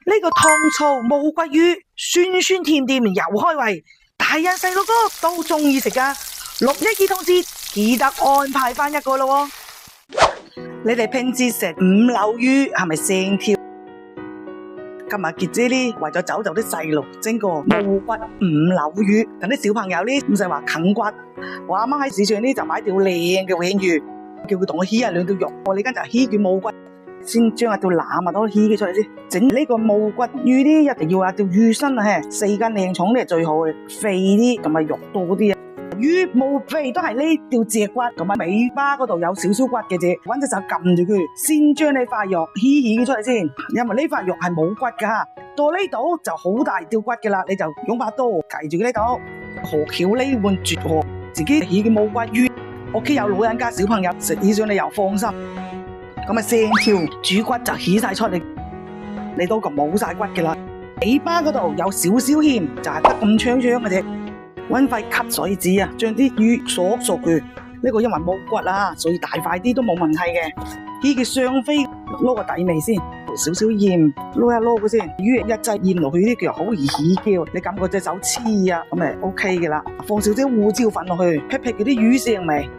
呢個糖醋無骨魚，酸酸甜甜又開胃，大人細路哥都中意食噶。612同志記得安排翻一個咯。你哋平時食五柳魚係咪成條？今日傑姐呢為咗走就啲細路整個無骨五柳魚，等啲小朋友呢唔使話啃骨。我阿媽喺市場呢就買條靚嘅鯇魚，叫佢同我起兩條肉，我呢間就起佢無骨。先將條腩啊都起佢出嚟先。整呢個無骨魚呢，一定要條魚身啊，4根靚重呢係最好嘅，肥啲同埋肉多啲啊。魚冇肥都係呢條脊骨同埋尾巴嗰度有少少骨嘅啫，揾隻手撳住佢，先將呢塊肉起佢出嚟先。因為呢塊肉係冇骨噶，到呢度就好大條骨嘅啦，你就用把刀計住佢呢度。何橋呢碗絕學，自己起嘅無骨魚，屋企有老人家小朋友食起上你又放心。咁啊，成條主骨就起晒出嚟，你都咁冇晒骨嘅啦。尾巴嗰度有少少欠，就係得咁長長嘅啫。搵塊吸水紙啊，將啲魚鎖熟佢。呢個因為冇骨啊，所以大塊啲都冇問題嘅。起佢上飛，撈個底味先，少少鹽，撈一撈佢先。魚一劑鹽落去呢，佢好易起嘅。你感覺隻手黐啊，咁咪 OK 嘅啦。放少少胡椒粉落去，劈劈嗰啲魚腥味。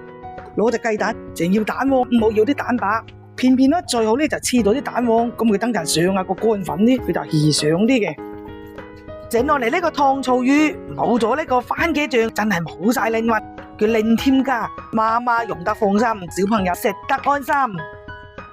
攞隻雞蛋，淨要蛋黃，唔好要啲蛋白。片片咧最好咧就黐到啲蛋黃，咁佢等陣上啊個乾粉咧，佢就易上啲嘅。整落嚟呢個糖醋魚，冇咗呢個番茄醬，真係冇晒靈魂。佢零添加，媽媽用得放心，小朋友食得安心。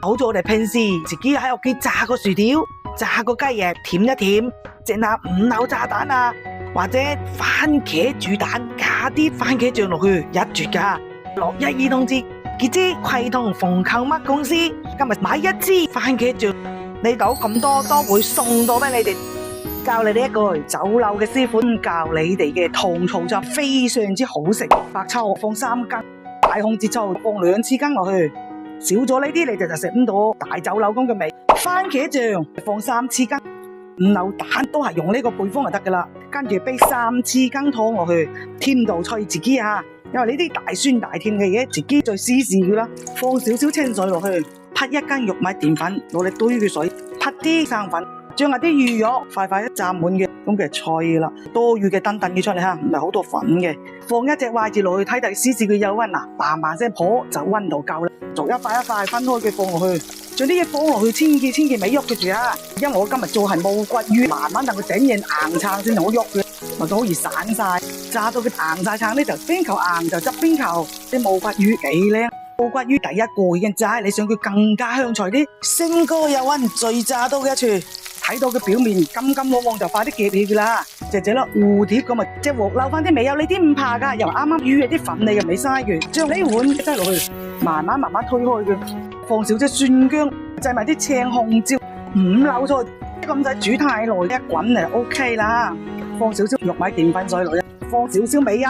好似我哋平時自己喺屋企炸個薯條、炸個雞翼，甜一甜，整下五柳炸蛋啊，或者番茄煮蛋，加啲番茄醬落去，一絕噶。612同志，傑姐攜同鳳購物公司，今日買一支番茄醬，呢度咁多都會送到俾你哋。教你哋一句，酒樓嘅師傅教你哋嘅糖醋汁非常之好食。白醋放3羹，大紅浙醋放2匙羹落去，少咗呢啲你就食唔到大酒樓咁嘅味。番茄醬放3匙羹，五柳蛋都係用呢個配方就得噶啦。跟住俾3匙羹糖落去，甜度隨自己啊。因為呢啲大酸大甜嘅嘢，自己再試試佢啦。放少少清水落去，拍1羹玉米澱粉，攞嚟堆嘅水，拍啲生粉。將下啲魚肉塊塊一浸滿嘅，咁佢係脆啦。多餘嘅燉佢出嚟吓，唔係好多粉嘅。放一隻筷子落去睇睇，試試佢有溫啊，嘭嘭聲破就溫度夠啦。逐一塊一塊分開佢放落去，將啲嘢放落去，千祈咪喐佢住啊！因為我今日做係無骨魚，慢慢等佢整完硬撐先好喐佢，咪就好易散晒。炸到佢硬晒撐呢，就邊球硬就執邊球。啲無骨魚幾靚，無骨魚第一個已經炸，你想佢更加香脆啲，升高又溫，最炸到嘅一處。睇到佢表面金金黃黃就快啲夾起佢啦，隻粒蝴蝶咁啊，隻鑊漏翻啲味油，你啲唔怕噶，又啱啱魚啲粉你又未嘥佢，將呢碗擠落去，慢慢推開佢，放少隻蒜薑，製埋啲青紅椒、5柳菜，咁使煮太耐，一滾就 OK 啦。放少少玉米澱粉水落去，放少少味油，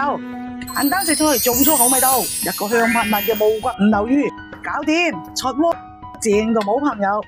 簡單食出去種出好味道，一個香噴噴嘅無骨五柳魚，搞掂，出鍋正到冇朋友。